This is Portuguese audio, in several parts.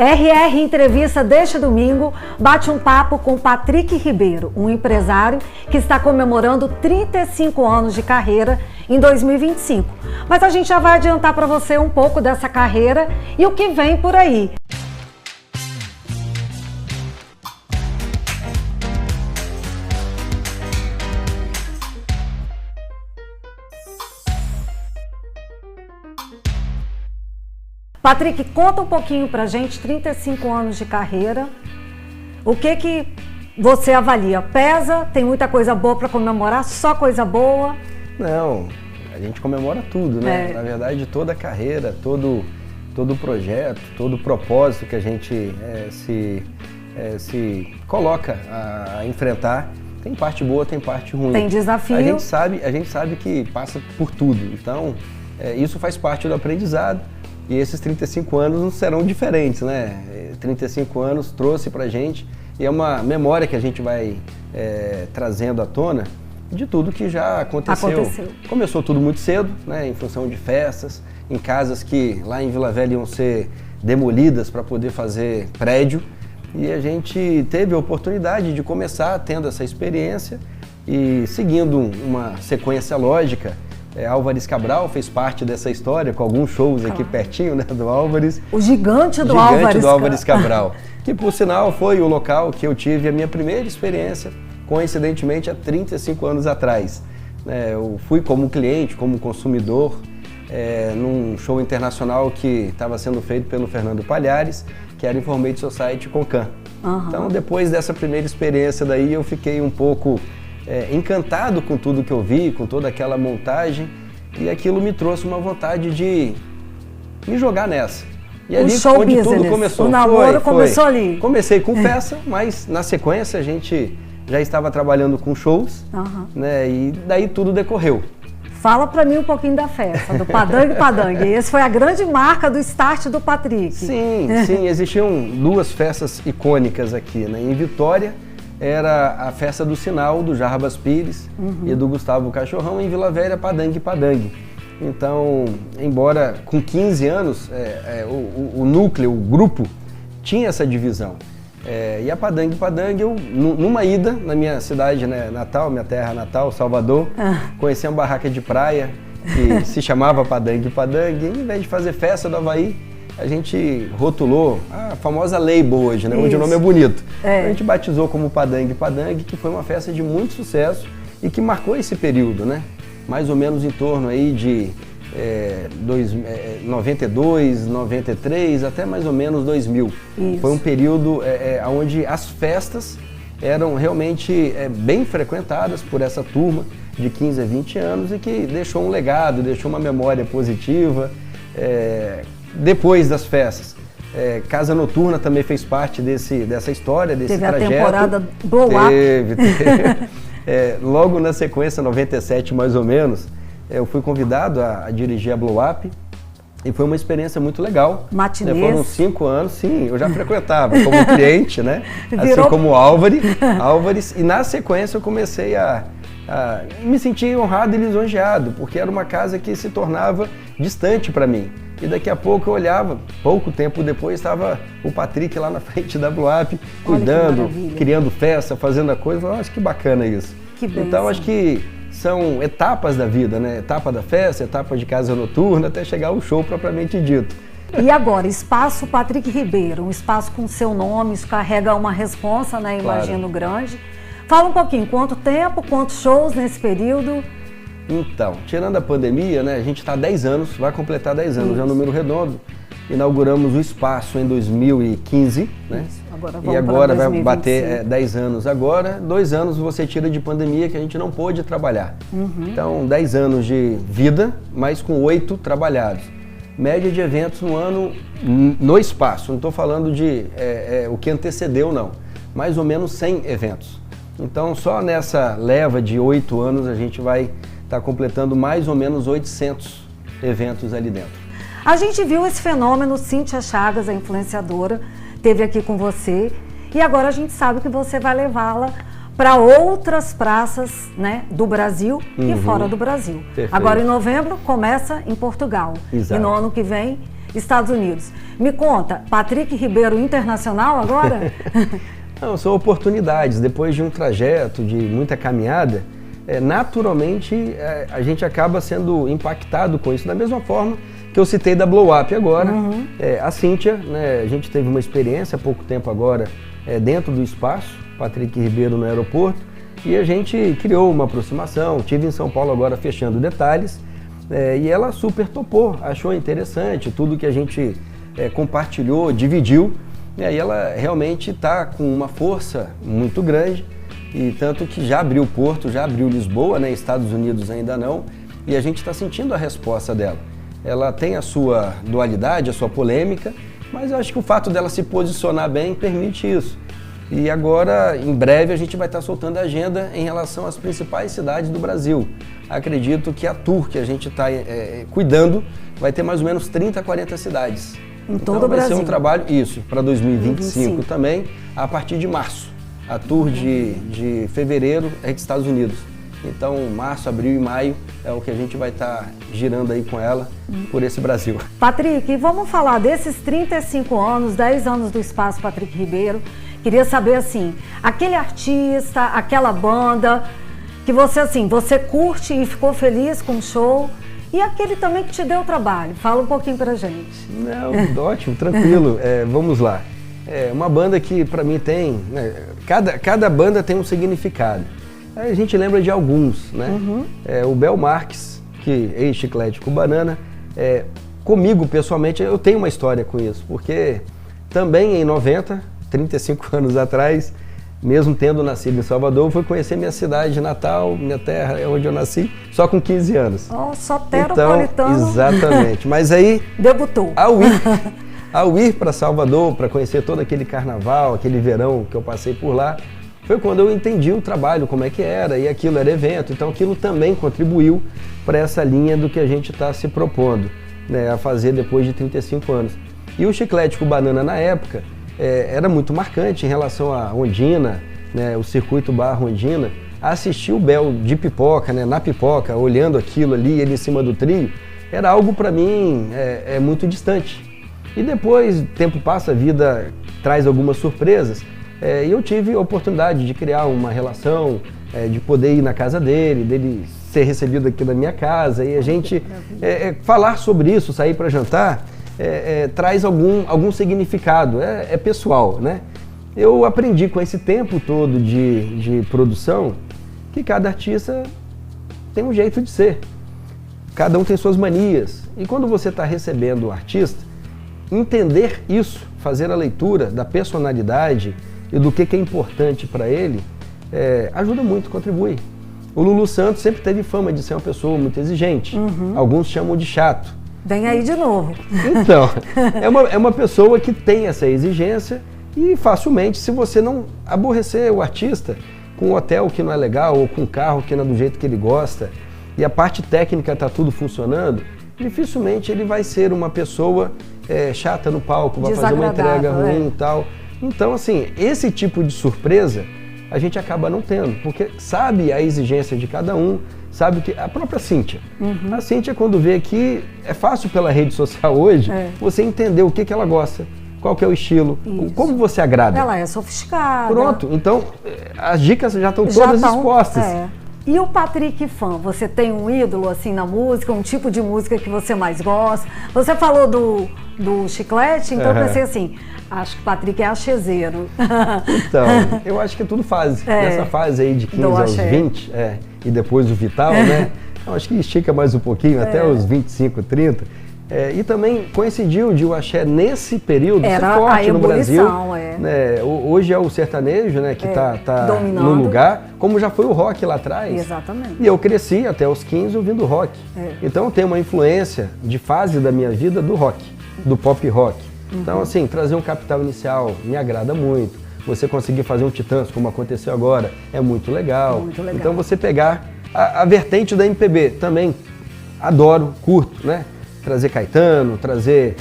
RR Entrevista deste domingo bate um papo com Patrick Ribeiro, um empresário que está comemorando 35 anos de carreira em 2025. Mas a gente já vai adiantar para você um pouco dessa carreira e o que vem por aí. Patrick, conta um pouquinho pra gente, 35 anos de carreira, o que você avalia? Pesa? Tem muita coisa boa para comemorar? Só coisa boa? Não, a gente comemora tudo, né? Na verdade, toda a carreira, todo o projeto, todo o propósito que a gente se coloca a enfrentar, tem parte boa, tem parte ruim. Tem desafio. A gente sabe que passa por tudo, então isso faz parte do aprendizado. E esses 35 anos não serão diferentes, né? 35 anos trouxe pra gente, e é uma memória que a gente vai trazendo à tona de tudo que já aconteceu. Começou tudo muito cedo, né? Em função de festas, em casas que lá em Vila Velha iam ser demolidas para poder fazer prédio. E a gente teve a oportunidade de começar tendo essa experiência e seguindo uma sequência lógica. Álvares Cabral fez parte dessa história, com alguns shows aqui pertinho, né, do Álvares. O gigante do Álvares Cabral, que por sinal foi o local que eu tive a minha primeira experiência, coincidentemente há 35 anos atrás. Eu fui como cliente, como consumidor, num show internacional que estava sendo feito pelo Fernando Palhares, que era Information Society Concan. Uhum. Então, depois dessa primeira experiência daí, eu fiquei um pouco encantado com tudo que eu vi, com toda aquela montagem, e aquilo me trouxe uma vontade de me jogar nessa. E ali onde tudo começou. O namoro começou ali. Comecei com peça, mas na sequência a gente já estava trabalhando com shows, né, e daí tudo decorreu. Fala pra mim um pouquinho da festa, do Padangue Padangue. Essa foi a grande marca do start do Patrick. Sim, existiam duas festas icônicas aqui, né? Em Vitória era a festa do Sinal, do Jarbas Pires e do Gustavo Cachorrão, em Vila Velha, Padangue Padangue. Então, embora com 15 anos, o núcleo, o grupo, tinha essa divisão. E a Padangue Padangue, eu, numa ida na minha cidade, né, natal, minha terra natal, Salvador, conheci uma barraca de praia que se chamava Padangue Padangue, e em vez de fazer festa do Havaí, a gente rotulou a famosa label hoje, né? Onde o nome é bonito. A gente batizou como Padangue Padangue, que foi uma festa de muito sucesso e que marcou esse período, né? Mais ou menos em torno aí de 92, 93, até mais ou menos 2000. Isso. Foi um período onde as festas eram realmente bem frequentadas por essa turma de 15 a 20 anos e que deixou um legado, deixou uma memória positiva. Depois das festas, Casa Noturna também fez parte dessa história, desse trajeto. Teve a temporada Blow Up. Teve. Logo na sequência, 97 mais ou menos, eu fui convidado a dirigir a Blow Up e foi uma experiência muito legal. Matinês. Foram 5 anos, sim, eu já frequentava como cliente, né? Assim como Álvares, e na sequência eu comecei a me sentir honrado e lisonjeado, porque era uma casa que se tornava distante para mim. E daqui a pouco eu olhava, pouco tempo depois estava o Patrick lá na frente da Blow Up, cuidando, criando festa, fazendo a coisa. Eu falei, nossa, que bacana isso. Então acho que são etapas da vida, né? Etapa da festa, etapa de casa noturna, até chegar ao show propriamente dito. E agora, Espaço Patrick Ribeiro, um espaço com seu nome, isso carrega uma responsa, né? Imagino, grande. Fala um pouquinho, quanto tempo, quantos shows nesse período? Então, tirando a pandemia, né, a gente está há 10 anos, vai completar 10 anos, é um número redondo. Inauguramos o espaço em 2015, né? E agora vai bater 10 anos agora. 2 anos você tira de pandemia que a gente não pôde trabalhar. Então, 10 anos de vida, mas com 8 trabalhados. Média de eventos no ano no espaço, não estou falando de o que antecedeu, não. Mais ou menos 100 eventos. Então, só nessa leva de 8 anos a gente vai está completando mais ou menos 800 eventos ali dentro. A gente viu esse fenômeno, Cíntia Chagas, a influenciadora, esteve aqui com você e agora a gente sabe que você vai levá-la para outras praças, né, do Brasil e fora do Brasil. Perfeito. Agora em novembro começa em Portugal. Exato. E no ano que vem Estados Unidos. Me conta, Patrick Ribeiro internacional agora? Não, são oportunidades. Depois de um trajeto, de muita caminhada, naturalmente a gente acaba sendo impactado com isso. Da mesma forma que eu citei da Blow Up agora, a Cíntia, né, a gente teve uma experiência há pouco tempo agora dentro do espaço, Patrick Ribeiro no aeroporto, e a gente criou uma aproximação. Tive em São Paulo agora fechando detalhes, e ela super topou, achou interessante tudo que a gente compartilhou, dividiu, e aí ela realmente está com uma força muito grande, e tanto que já abriu Porto, já abriu Lisboa, né, Estados Unidos ainda não, e a gente está sentindo a resposta dela. Ela tem a sua dualidade, a sua polêmica, mas eu acho que o fato dela se posicionar bem permite isso. E agora, em breve, a gente vai estar soltando a agenda em relação às principais cidades do Brasil. Acredito que a tour que a gente está cuidando vai ter mais ou menos 30, 40 cidades. Em todo o Brasil. Vai ser um trabalho, isso, para 2025 também, a partir de março. A tour de fevereiro é dos Estados Unidos. Então, março, abril e maio é o que a gente vai estar girando aí com ela por esse Brasil. Patrick, vamos falar desses 35 anos, 10 anos do Espaço Patrick Ribeiro. Queria saber, assim, aquele artista, aquela banda que você curte e ficou feliz com o show, e aquele também que te deu trabalho. Fala um pouquinho pra gente. Não, ótimo, tranquilo. Vamos lá. Uma banda que pra mim tem, né, cada banda tem um significado. A gente lembra de alguns, né? O Bel Marques, que ex-Chiclete com Banana. Comigo, pessoalmente, eu tenho uma história com isso, porque também em 90, 35 anos atrás, mesmo tendo nascido em Salvador, eu fui conhecer minha cidade natal, minha terra, é onde eu nasci, só com 15 anos. Oh, soteropolitano. Então, exatamente. Mas aí... Debutou. Ao ir para Salvador, para conhecer todo aquele carnaval, aquele verão que eu passei por lá, foi quando eu entendi o trabalho, como é que era, e aquilo era evento. Então aquilo também contribuiu para essa linha do que a gente está se propondo, né, a fazer depois de 35 anos. E o Chiclete com Banana na época era muito marcante em relação à Ondina, né, o circuito Barra Ondina. Assistir o Bel de pipoca, né, na pipoca, olhando aquilo ali, ele em cima do trio, era algo para mim muito distante. E depois, o tempo passa, a vida traz algumas surpresas. E eu tive a oportunidade de criar uma relação, de poder ir na casa dele ser recebido aqui na minha casa, e a gente falar sobre isso, sair para jantar, traz algum significado, é pessoal, né? Eu aprendi com esse tempo todo de produção que cada artista tem um jeito de ser, cada um tem suas manias, e quando você está recebendo o artista, entender isso, fazer a leitura da personalidade e do que é importante para ele, ajuda muito, contribui. O Lulu Santos sempre teve fama de ser uma pessoa muito exigente. Alguns chamam de chato. Vem aí de novo. Então, é uma pessoa que tem essa exigência, e facilmente, se você não aborrecer o artista com um hotel que não é legal ou com um carro que não é do jeito que ele gosta, e a parte técnica está tudo funcionando, dificilmente ele vai ser uma pessoa chata no palco, vai fazer uma entrega ruim e tal. Então, assim, esse tipo de surpresa a gente acaba não tendo, porque sabe a exigência de cada um, sabe que a própria Cíntia. A Cíntia, quando vê que é fácil pela rede social hoje, você entender o que ela gosta, qual que é o estilo, como você agrada. Ela é sofisticada. Pronto, então as dicas já estão todas expostas. E o Patrick fã, você tem um ídolo assim na música, um tipo de música que você mais gosta? Você falou do Chiclete, então eu pensei assim, acho que o Patrick é achezeiro. Então, eu acho que é tudo fase. Nessa fase aí de 15 aos 20, e depois o Vital, né? Eu acho que estica mais um pouquinho, até os 25, 30. E também coincidiu de o axé nesse período ser forte no Brasil. Né? Hoje é o sertanejo, né, que tá no lugar, como já foi o rock lá atrás. Exatamente. E eu cresci até os 15 ouvindo rock. Então eu tenho uma influência de fase da minha vida do rock, do pop rock. Então, assim, trazer um Capital Inicial me agrada muito. Você conseguir fazer um Titãs, como aconteceu agora, é muito legal. Muito legal. Então você pegar a vertente da MPB, também adoro, curto, né? Trazer Caetano, trazer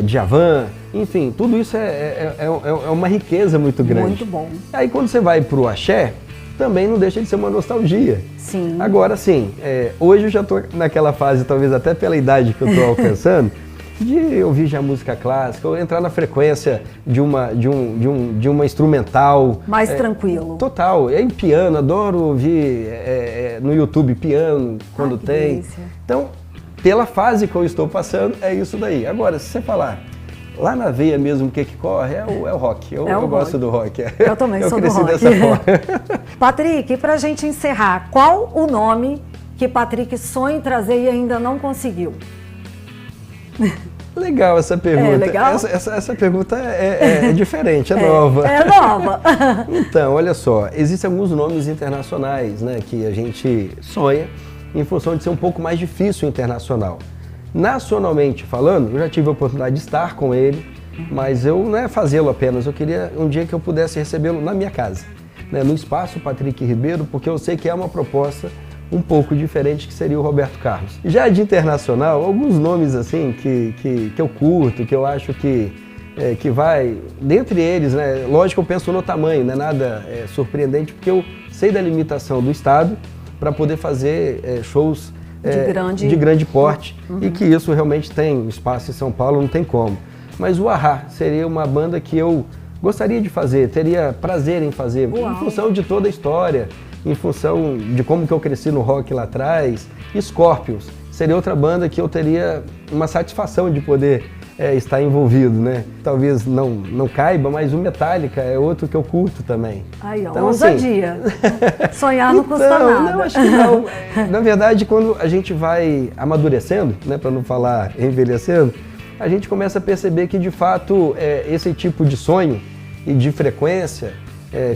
Djavan, enfim, tudo isso é uma riqueza muito grande. Muito bom. Aí quando você vai pro axé, também não deixa de ser uma nostalgia. Sim. Agora sim, hoje eu já estou naquela fase, talvez até pela idade que eu estou alcançando, de ouvir já música clássica, ou entrar na frequência de uma instrumental. Mais tranquilo. Total. Em piano, adoro ouvir no YouTube piano, quando tem. Delícia. Então, pela fase que eu estou passando, é isso daí. Agora, se você falar lá na veia mesmo, o que corre, é o rock. Eu gosto do rock. Eu também sou do rock. Eu cresci dessa forma. Patrick, e pra gente encerrar, qual o nome que Patrick sonha em trazer e ainda não conseguiu? Legal essa pergunta. É legal? Essa pergunta é diferente, é nova. É nova. Então, olha só, existem alguns nomes internacionais, né, que a gente sonha em função de ser um pouco mais difícil internacional. Nacionalmente falando, eu já tive a oportunidade de estar com ele, mas eu não é fazê-lo apenas, eu queria um dia que eu pudesse recebê-lo na minha casa, né, no Espaço Patrick Ribeiro, porque eu sei que é uma proposta um pouco diferente, que seria o Roberto Carlos. Já de internacional, alguns nomes assim que eu curto, que eu acho que vai, dentre eles, né, lógico, eu penso no tamanho, não é nada surpreendente, porque eu sei da limitação do estado para poder fazer shows de grande porte, e que isso realmente tem espaço em São Paulo, não tem como. Mas o A-ha seria uma banda que eu gostaria de fazer, teria prazer em fazer, em função de toda a história, em função de como que eu cresci no rock lá atrás. Scorpions seria outra banda que eu teria uma satisfação de poder estar envolvido, né? Talvez não caiba, mas o Metallica é outro que eu curto também. Aí, ó, então, ousadia. Sonhar não custa nada. Não, acho que não. Na verdade, quando a gente vai amadurecendo, né, para não falar envelhecendo, a gente começa a perceber que, de fato, esse tipo de sonho e de frequência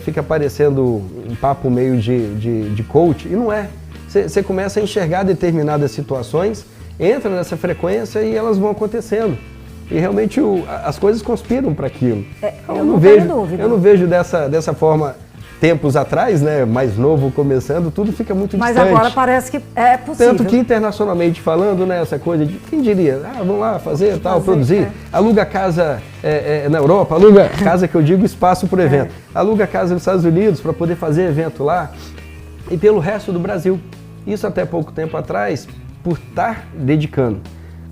fica parecendo um papo meio de coach, e não é. Você começa a enxergar determinadas situações, entra nessa frequência e elas vão acontecendo. E realmente as coisas conspiram para aquilo. Eu não vejo dessa forma tempos atrás, né, mais novo começando, tudo fica muito distante. Mas agora parece que é possível. Tanto que internacionalmente falando, né, essa coisa de, quem diria, vamos lá fazer tal, produzir, aluga casa na Europa, aluga casa que eu digo espaço por evento, aluga casa nos Estados Unidos para poder fazer evento lá e pelo resto do Brasil. Isso até pouco tempo atrás, por estar dedicando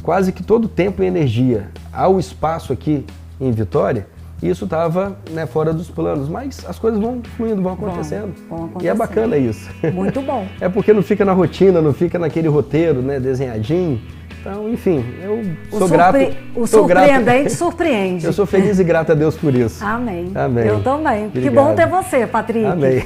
quase que todo o tempo e energia ao espaço aqui em Vitória, isso estava, né, fora dos planos, mas as coisas vão fluindo, vão acontecendo. E é bacana isso. Muito bom. É porque não fica na rotina, não fica naquele roteiro, né, desenhadinho. Então, enfim, eu sou grato. O surpreendente surpreende. Eu sou feliz e grato a Deus por isso. Amém. Amém. Eu também. Obrigado. Que bom ter você, Patrick. Amém.